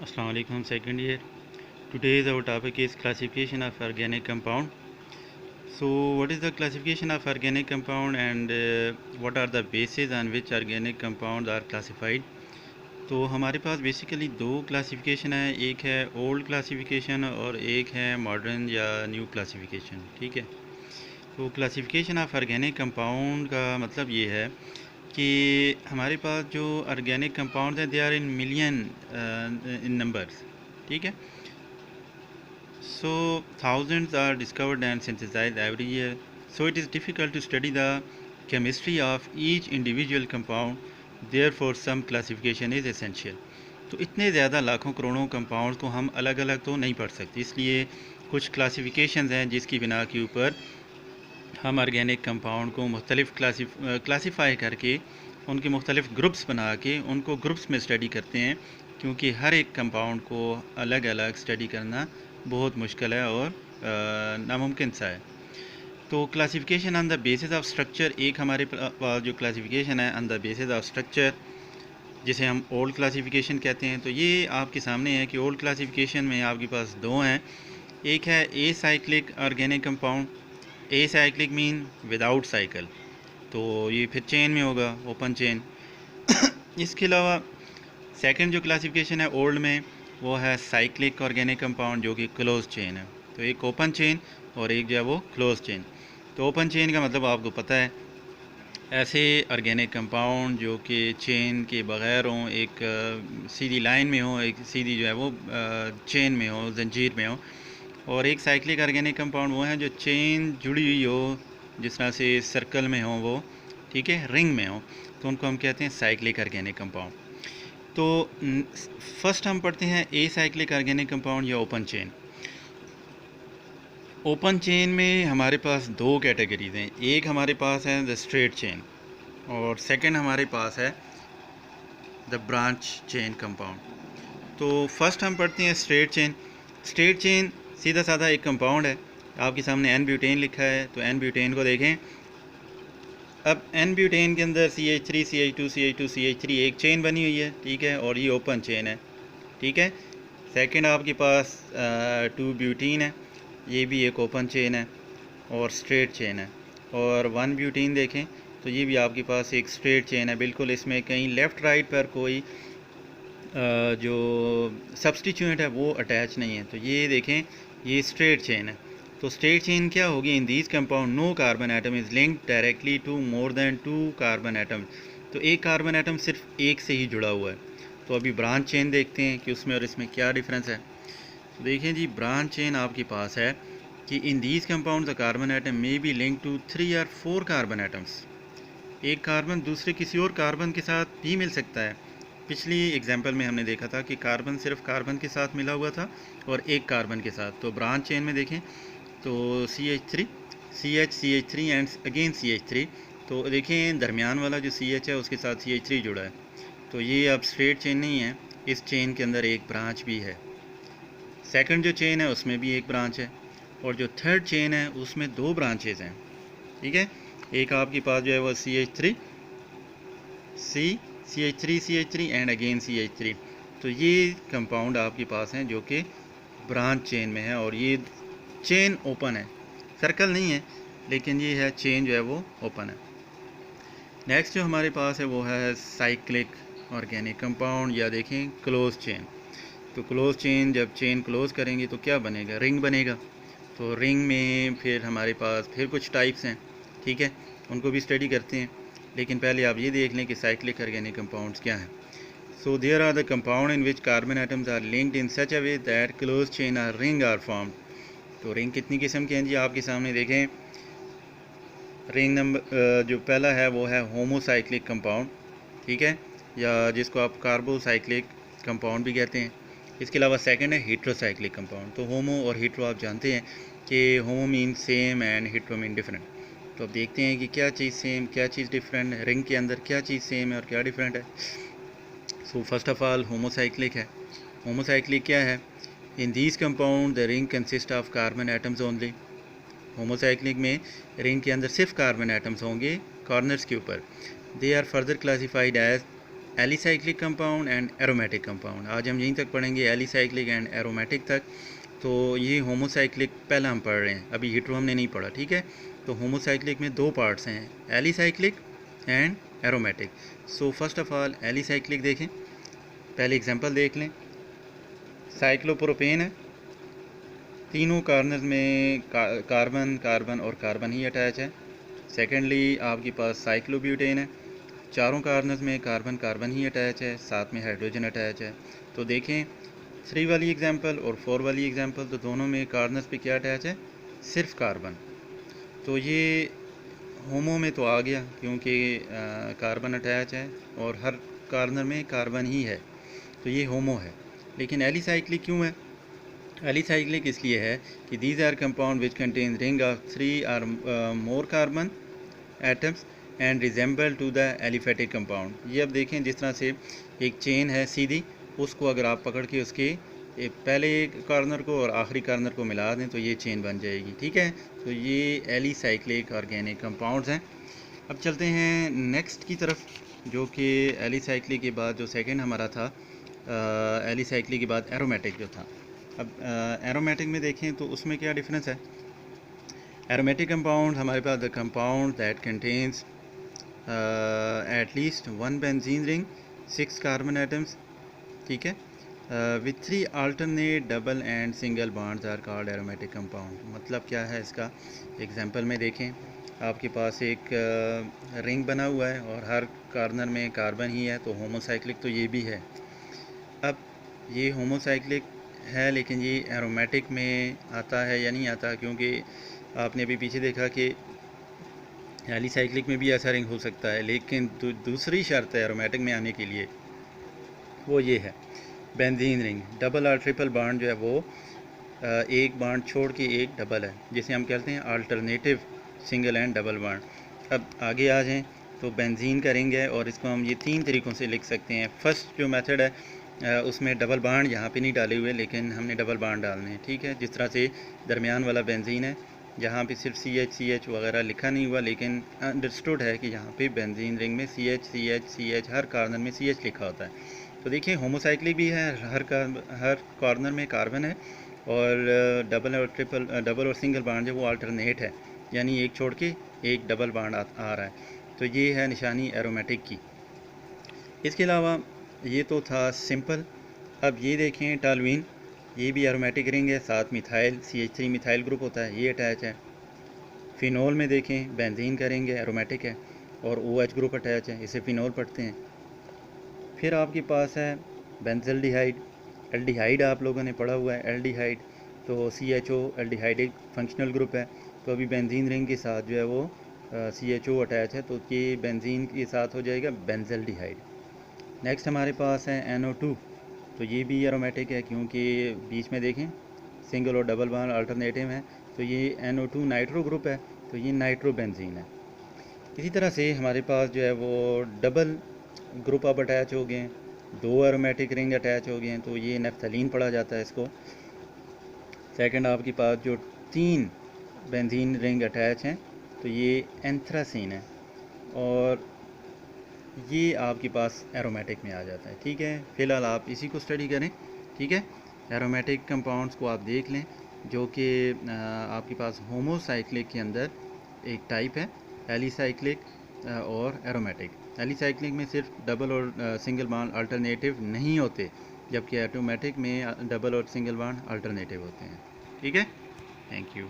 Assalamu alaikum, second year. Today's our topic is classification of organic compound. So, what is the classification of organic compound and what are the bases on which organic compounds are classified? तो हमारे पास basically दो classification है, एक है old classification और एक है modern या न्यू क्लासिफिकेशन। ठीक है, तो क्लासिफिकेशन ऑफ ऑर्गेनिक कंपाउंड का मतलब ये है कि हमारे पास जो ऑर्गेनिक कंपाउंड हैं they are in million in numbers. ठीक है, so thousands are discovered and synthesized every year. So it is difficult to study the chemistry of each individual compound. Therefore some classification is essential. तो इतने ज़्यादा लाखों करोड़ों compounds को हम अलग अलग तो नहीं पढ़ सकते, इसलिए कुछ क्लासिफिकेशंस हैं जिसकी बिना के ऊपर हम ऑर्गेनिक कंपाउंड को मुख्तलिफ़ क्लासीफाई करके उनके मुख्तलिफ़ ग्रुप्स बना के उनको ग्रुप्स में स्टडी करते हैं, क्योंकि हर एक कंपाउंड को अलग अलग स्टडी करना बहुत मुश्किल है और नामुमकिन सा है। तो classification on the basis of structure, एक हमारे पास जो क्लासिफिकेशन है on the basis of structure, जिसे हम ओल्ड क्लासिफिकेशन कहते हैं। तो ये आपके सामने है कि ओल्ड क्लासिफिकेशन में आपके पास दो हैं, एक है a cyclic organic compound. A cyclic mean without cycle, तो ये फिर चेन में होगा, ओपन चेन। इसके अलावा सेकंड जो क्लासिफिकेशन है ओल्ड में, वो है साइक्लिक ऑर्गेनिक कंपाउंड जो कि क्लोज चेन है। तो एक ओपन चेन और एक जो है वो क्लोज चेन। तो ओपन चेन का मतलब आपको पता है, ऐसे ऑर्गेनिक कंपाउंड जो कि चेन के बग़ैर हों, एक सीधी लाइन में हो, एक सीधी जो है वो चेन में हो, जंजीर में हो। और एक साइक्लिक ऑर्गेनिक कंपाउंड वो हैं जो चेन जुड़ी हुई हो, जिस तरह से सर्कल में हो वो, ठीक है, रिंग में हो, तो उनको हम कहते हैं साइक्लिक ऑर्गेनिक कंपाउंड। तो फर्स्ट हम पढ़ते हैं ए साइक्लिक ऑर्गेनिक कंपाउंड या ओपन चेन। ओपन चेन में हमारे पास दो कैटेगरीज हैं, एक हमारे पास है द स्ट्रेट चेन और सेकंड हमारे पास है द ब्रांच चेन कंपाउंड। तो फर्स्ट हम पढ़ते हैं स्ट्रेट चेन। स्ट्रेट चेन सीधा साधा एक कंपाउंड है, आपके सामने एन ब्यूटेन लिखा है, तो एन ब्यूटेन को देखें। अब एन ब्यूटेन के अंदर CH3 CH2 CH2 CH3 एक चेन बनी हुई है, ठीक है, और ये ओपन चेन है। ठीक है, सेकंड आपके पास 2 ब्यूटीन है, ये भी एक ओपन चेन है और स्ट्रेट चेन है। और 1 ब्यूटीन देखें तो ये भी आपके पास एक स्ट्रेट चेन है, बिल्कुल इसमें कहीं लेफ़्ट राइट पर कोई जो सब्सटीट्यूएंट है वो अटैच नहीं है। तो ये देखें, ये स्ट्रेट चेन है। तो स्ट्रेट चेन क्या होगी? In these compound no carbon atom is linked directly to more than 2 carbon atom. तो एक कार्बन एटम सिर्फ एक से ही जुड़ा हुआ है। तो अभी ब्रांच चेन देखते हैं कि उसमें और इसमें क्या डिफरेंस है। तो देखें जी, ब्रांच चेन आपके पास है कि in these compound the carbon atom may be link to 3 और 4 कार्बन एटम्स। एक कार्बन दूसरे किसी और कार्बन के साथ भी मिल सकता है। पिछली एग्जाम्पल में हमने देखा था कि कार्बन सिर्फ कार्बन के साथ मिला हुआ था और एक कार्बन के साथ। तो ब्रांच चेन में देखें तो CH3 CH and again CH3। तो देखें दरमियान वाला जो CH है उसके साथ CH3 जुड़ा है। तो ये अब स्ट्रेट चेन नहीं है, इस चेन के अंदर एक ब्रांच भी है। सेकंड जो चेन है उसमें भी एक ब्रांच है और जो थर्ड चेन है उसमें दो ब्रांचेज हैं। ठीक है, एक आपके पास जो है वो CH3 CH3 and again CH3। तो ये कंपाउंड आपके पास हैं जो कि ब्रांच चेन में है और ये चेन ओपन है, सर्कल नहीं है, लेकिन ये है चेन जो है वो ओपन है। नेक्स्ट जो हमारे पास है वो है साइक्लिक ऑर्गेनिक कंपाउंड या देखें क्लोज चेन। तो क्लोज चेन, जब चेन क्लोज करेंगे तो क्या बनेगा? रिंग बनेगा। तो रिंग में फिर हमारे पास फिर कुछ टाइप्स हैं, ठीक है, उनको भी स्टडी करते हैं। लेकिन पहले आप ये देख लें कि साइक्लिक ऑर्गेनिक कंपाउंड्स क्या हैं। So there are the compound in which carbon atoms are linked in such a way that close chain or ring are formed. तो रिंग कितनी किस्म के हैं जी? आपके सामने देखें, रिंग नंबर जो पहला है वो है होमोसाइक्लिक कंपाउंड, ठीक है, या जिसको आप कार्बोसाइक्लिक कंपाउंड भी कहते हैं। इसके अलावा सेकंड है हेट्रोसाइक्लिक कंपाउंड। तो होमो और हेट्रो आप जानते हैं कि homo mean same and hetero mean different. तो अब देखते हैं कि क्या चीज़ सेम, क्या चीज़ डिफरेंट, रिंग के अंदर क्या चीज़ सेम है और क्या डिफरेंट है। So first of all homocyclic है। होमोसाइक्लिक क्या है? In these compound the ring consist of carbon atoms only. Homocyclic में रिंग के अंदर सिर्फ कार्बन एटम्स होंगे कॉर्नर्स के ऊपर। They are further classified as alicyclic compound and aromatic compound. आज हम यहीं तक पढ़ेंगे, एलिसाइक्लिक एंड एरोमेटिक तक। तो ये होमोसाइक्लिक पहला हम पढ़ रहे हैं, अभी हीट्रो हमने नहीं पढ़ा, ठीक है। तो होमोसाइक्लिक में दो पार्ट्स हैं, alicyclic and aromatic. So first of all alicyclic देखें, पहले एग्जांपल देख लें। साइक्लोप्रोपेन है, तीनों कार्बन में कार्बन कार्बन और कार्बन ही अटैच है। सेकेंडली आपके पास साइक्लोब्यूटेन है, चारों कार्बन में कार्बन कार्बन ही अटैच है, साथ में हाइड्रोजन अटैच है। तो देखें 3 वाली एग्जांपल और 4 वाली एग्जांपल, तो दोनों में कार्बन पे क्या अटैच है, सिर्फ कार्बन। तो ये होमो में तो आ गया क्योंकि कार्बन अटैच है और हर कार्बन में कार्बन ही है, तो ये होमो है। लेकिन एलिसाइक्लिक क्यों है? एलिसाइक्लिक इसलिए है कि these are compound which contain ring of 3 और more carbon atoms and resemble to the aliphatic compound. ये अब देखें, जिस तरह से एक चेन है सीधी, उसको अगर आप पकड़ के उसके पहले कार्नर को और आखिरी कार्नर को मिला दें तो ये चेन बन जाएगी, ठीक है। तो ये एलिसाइक्लिक ऑर्गेनिक कंपाउंड्स हैं। अब चलते हैं नेक्स्ट की तरफ, जो कि एलिसाइक्लिक के बाद जो सेकंड हमारा था, एलिसाइक्लिक के बाद एरोमेटिक जो था। अब एरोमेटिक में देखें तो उसमें क्या डिफरेंस है। एरोमेटिक कंपाउंड हमारे पास the compound that contains at least 1 benzene ring 6 carbon atoms, ठीक है, with 3 alternate double and single bonds are called aromatic compound. मतलब क्या है इसका, एग्जांपल में देखें, आपके पास एक रिंग बना हुआ है और हर कार्बन में कार्बन ही है, तो होमोसाइक्लिक तो ये भी है। अब ये होमोसाइक्लिक है, लेकिन ये एरोमेटिक में आता है या नहीं आता, क्योंकि आपने अभी पीछे देखा कि एलिसाइक्लिक में भी ऐसा रिंग हो सकता है, लेकिन दूसरी शर्त है एरोमेटिक में आने के लिए, वो ये है बेंजीन रिंग, डबल और ट्रिपल बॉन्ड जो है वो एक बॉन्ड छोड़ के एक डबल है, जिसे हम कहते हैं alternative single and double bond. अब आगे आ जाएं तो बेंजीन का रिंग है और इसको हम ये 3 तरीक़ों से लिख सकते हैं। फर्स्ट जो मेथड है उसमें डबल बॉन्ड यहाँ पे नहीं डाले हुए, लेकिन हमने डबल बॉन्ड डालने हैं, ठीक है। जिस तरह से दरमियान वाला बेंजीन है, जहाँ पे सिर्फ CH वगैरह लिखा नहीं हुआ, लेकिन अंडरस्टूड है कि यहाँ पे बेंजीन रिंग में CH हर कार्बन में CH लिखा होता है। तो देखिए होमोसाइक्लिक भी है, हर कॉर्नर में कार्बन है, और डबल और सिंगल बॉन्ड जो वो अल्टरनेट है, यानी एक छोड़ के एक डबल बॉन्ड आ रहा है। तो ये है निशानी एरोमेटिक की। इसके अलावा ये तो था सिंपल। अब ये देखें टॉल्यूइन, ये भी एरोमेटिक रिंग है, साथ मिथाइल CH3 मिथाइल ग्रुप होता है, ये अटैच है। फिनोल में देखें बेंजीन का रिंग है, एरोमेटिक है, और OH ग्रुप अटैच है, इसे फिनोल पढ़ते हैं। फिर आपके पास है बेंजल्डिहाइड, एल्डिहाइड आप लोगों ने पढ़ा हुआ है, एल्डिहाइड, तो CHO एल्डिहाइडिक फंक्शनल ग्रुप है। तो अभी बेंजीन रिंग के साथ जो है वो CHO अटैच है, तो ये बेंजीन के साथ हो जाएगा बेंजल्डिहाइड। नेक्स्ट हमारे पास है NO2, तो ये भी एरोमेटिक है, क्योंकि बीच में देखें सिंगल और डबल बॉन्ड अल्टरनेटिव है, तो ये NO2 नाइट्रो ग्रुप है, तो ये नाइट्रो बेंजीन है। इसी तरह से हमारे पास जो है वो डबल ग्रुप अब अटैच हो गए, 2 एरोमेटिक रिंग अटैच हो गए हैं, तो ये नेफ्थलीन पढ़ा जाता है इसको। सेकंड आपके पास जो 3 बेंजीन रिंग अटैच हैं, तो ये एंथ्रासीन है, और ये आपके पास एरोमेटिक में आ जाता है, ठीक है। फ़िलहाल आप इसी को स्टडी करें, ठीक है। एरोमेटिक कंपाउंड्स को आप देख लें, जो कि आपके पास होमोसाइक्लिक के अंदर एक टाइप है, एलिसाइक्लिक और एरोमेटिक। एलिसाइक्लिक में सिर्फ डबल और सिंगल बॉन्ड अल्टरनेटिव नहीं होते, जबकि एरोमेटिक में डबल और सिंगल बॉन्ड अल्टरनेटिव होते हैं, ठीक है। Thank you.